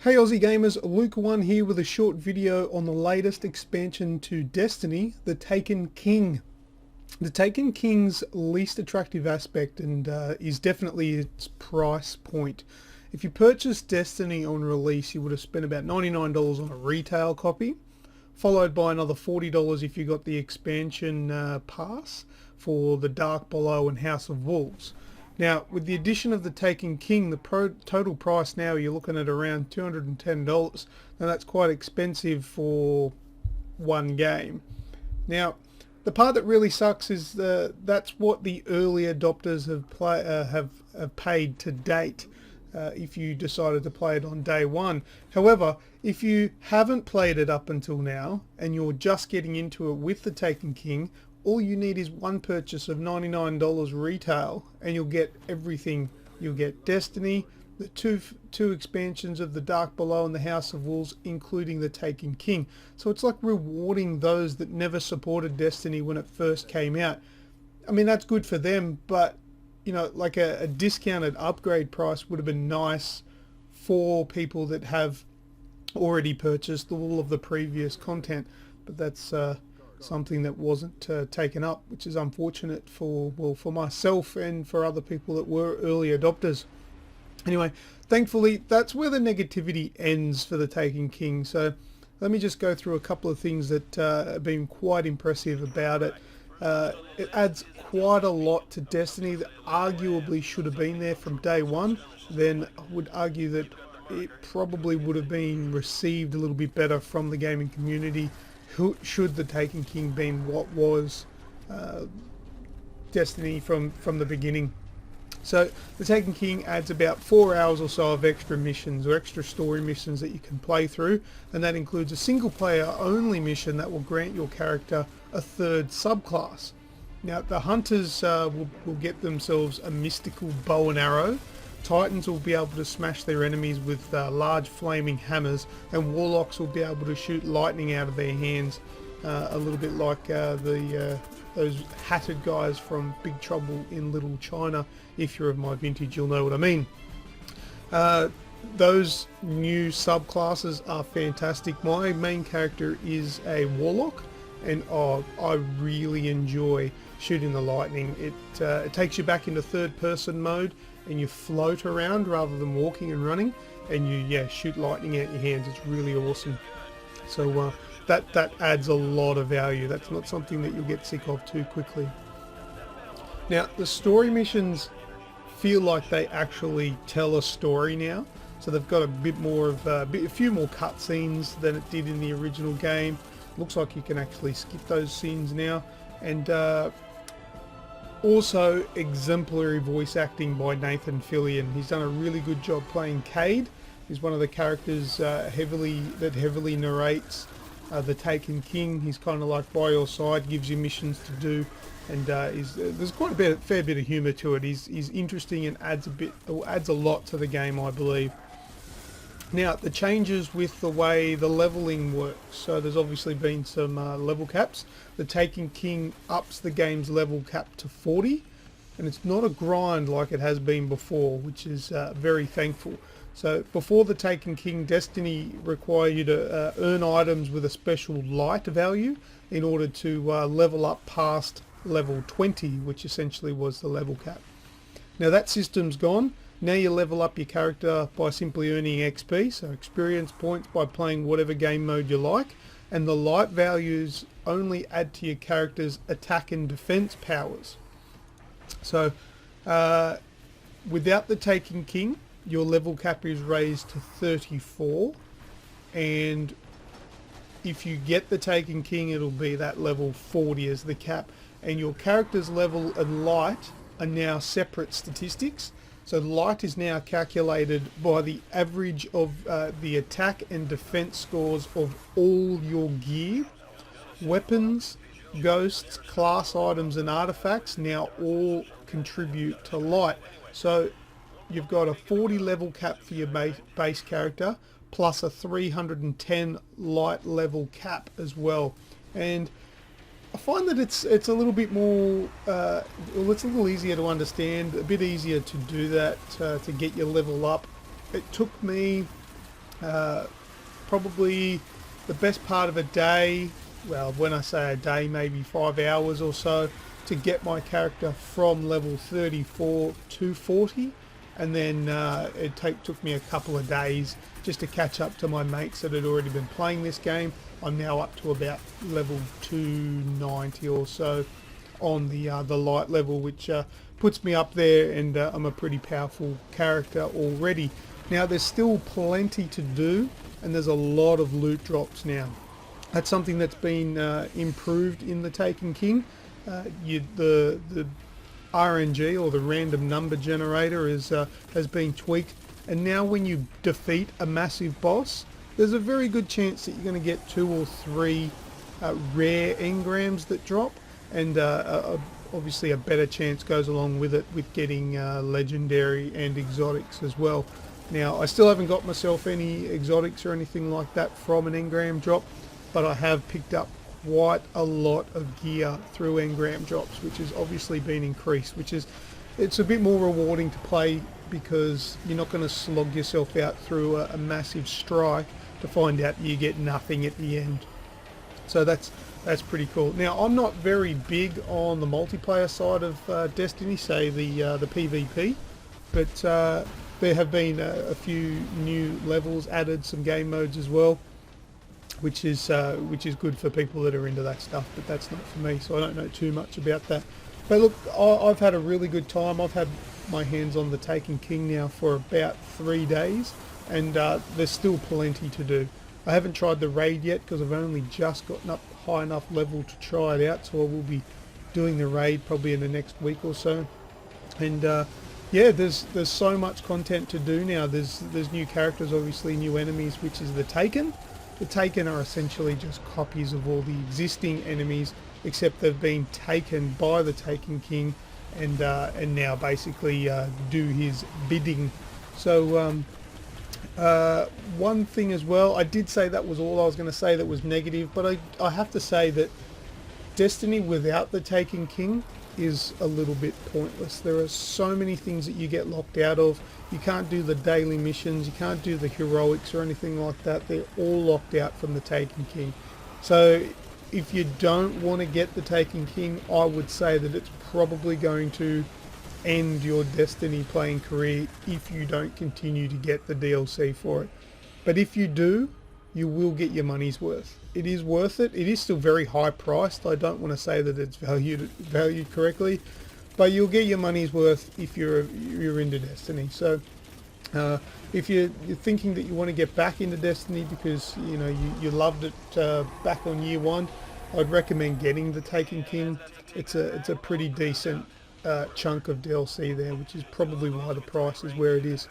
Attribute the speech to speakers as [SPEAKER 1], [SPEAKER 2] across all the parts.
[SPEAKER 1] Hey Aussie gamers, Luke1 here with a short video on the latest expansion to Destiny, the Taken King. The Taken King's least attractive aspect and is definitely its price point. If you purchased Destiny on release, you would have spent about $99 on a retail copy, followed by another $40 if you got the expansion pass for the Dark Below and House of Wolves. Now, with the addition of the Taken King, the total price now, you're looking at around $210. Now, that's quite expensive for one game. Now, the part that really sucks is that's what the early adopters have paid to date. If you decided to play it on day one. However, if you haven't played it up until now and you're just getting into it with the Taken King, all you need is one purchase of $99 retail and you'll get everything. You'll get Destiny, the two expansions of the Dark Below and the House of Wolves, including the Taken King. So it's like rewarding those that never supported Destiny when it first came out. I mean, that's good for them, but you know, like a discounted upgrade price would have been nice for people that have already purchased all of the previous content, but that's something that wasn't taken up, which is unfortunate for myself and for other people that were early adopters. Anyway, thankfully that's where the negativity ends for the Taken King. So let me just go through a couple of things that have been quite impressive about it. It adds quite a lot to Destiny that arguably should have been there from day one. Then I would argue that it probably would have been received a little bit better from the gaming community should the Taken King been what was Destiny from the beginning. So the Taken King adds about 4 hours or so of extra missions or extra story missions that you can play through, and that includes a single player only mission that will grant your character a third subclass. Now the hunters will get themselves a mystical bow and arrow. Titans will be able to smash their enemies with large flaming hammers, and warlocks will be able to shoot lightning out of their hands, a little bit like those hatted guys from Big Trouble in Little China. If you're of my vintage, you'll know what I mean. Those new subclasses are fantastic. My main character is a warlock, and I really enjoy shooting the lightning. It takes you back into third-person mode, and you float around rather than walking and running, and you shoot lightning out your hands. It's really awesome. So that adds a lot of value. That's not something that you'll get sick of too quickly. Now the story missions feel like they actually tell a story now. So they've got a bit more of a few more cutscenes than it did in the original game. Looks like you can actually skip those scenes now, and also exemplary voice acting by Nathan Fillion. He's done a really good job playing Cayde. He's one of the characters heavily narrates the Taken King. He's kind of like by your side, gives you missions to do, and there's quite a fair bit of humour to it. He's interesting and adds a lot to the game, I believe. Now the changes with the way the leveling works. So there's obviously been some level caps. The Taken King ups the game's level cap to 40, and it's not a grind like it has been before, which is very thankful. So before the Taken King, Destiny require you to earn items with a special light value in order to level up past level 20, which essentially was the level cap. Now that system's gone. Now you level up your character by simply earning XP, so experience points, by playing whatever game mode you like, and the light values only add to your character's attack and defense powers. So without the Taken King, your level cap is raised to 34, and if you get the Taken King, it'll be that level 40 as the cap, and your character's level and light are now separate statistics. So light is now calculated by the average of the attack and defense scores of all your gear. Weapons, ghosts, class items and artifacts now all contribute to light. So you've got a 40 level cap for your base character, plus a 310 light level cap as well. And I find that it's a little bit more, it's a little easier to understand, a bit easier to do that, to get your level up. It took me Probably the best part of a day, well, when I say a day, maybe 5 hours or so, to get my character from level 34 to 40. And then took me a couple of days just to catch up to my mates that had already been playing this game. I'm now up to about level 290 or so on the light level, which puts me up there, and I'm a pretty powerful character already. Now there's still plenty to do, and there's a lot of loot drops now. That's something that's been improved in the Taken King. The RNG, or the random number generator, has been tweaked, and now when you defeat a massive boss, there's a very good chance that you're going to get 2 or 3 rare engrams that drop, and obviously a better chance goes along with it with getting legendary and exotics as well. Now I still haven't got myself any exotics or anything like that from an engram drop, but I have picked up quite a lot of gear through engram drops, which has obviously been increased, it's a bit more rewarding to play, because you're not going to slog yourself out through a massive strike to find out you get nothing at the end. So that's pretty cool. Now I'm not very big on the multiplayer side of Destiny, say the PvP, but there have been a few new levels added, some game modes as well, which is good for people that are into that stuff, but that's not for me, so I don't know too much about that. But look, I've had a really good time. I've had my hands on the Taken King now for about 3 days, and there's still plenty to do. I haven't tried the raid yet because I've only just gotten up high enough level to try it out, so I will be doing the raid probably in the next week or so. And yeah, there's so much content to do now. There's new characters, obviously new enemies, which is the Taken. The Taken are essentially just copies of all the existing enemies, except they've been taken by the Taken King, and now basically do his bidding. So one thing as well, I did say that was all I was going to say that was negative, but I have to say that Destiny without the Taken King is a little bit pointless. There are so many things that you get locked out of. You can't do the daily missions, you can't do the heroics or anything like that. They're all locked out from the Taken King. So if you don't want to get the Taken King, I would say that it's probably going to end your Destiny playing career if you don't continue to get the DLC for it. But if you do, you will get your money's worth. It is worth it. It is still very high priced. I don't want to say that it's valued correctly, but you'll get your money's worth if you're into Destiny. So if you're thinking that you want to get back into Destiny because you loved it back on year 1, I'd recommend getting the Taken King. It's a pretty decent chunk of DLC there, which is probably why the price is where it is.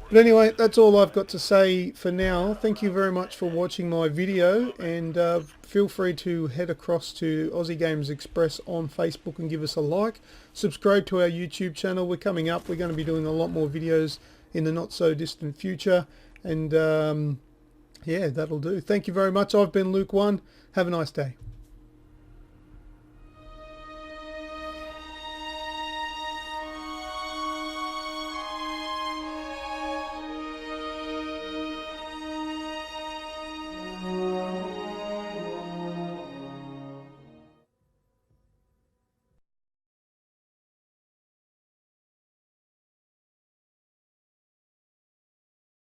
[SPEAKER 1] But anyway, that's all I've got to say for now. Thank you very much for watching my video, and feel free to head across to Aussie Games Express on Facebook and give us a like. Subscribe to our YouTube channel. We're coming up. We're going to be doing a lot more videos in the not so distant future, and yeah, that'll do. Thank you very much. I've been Luke1. Have a nice day.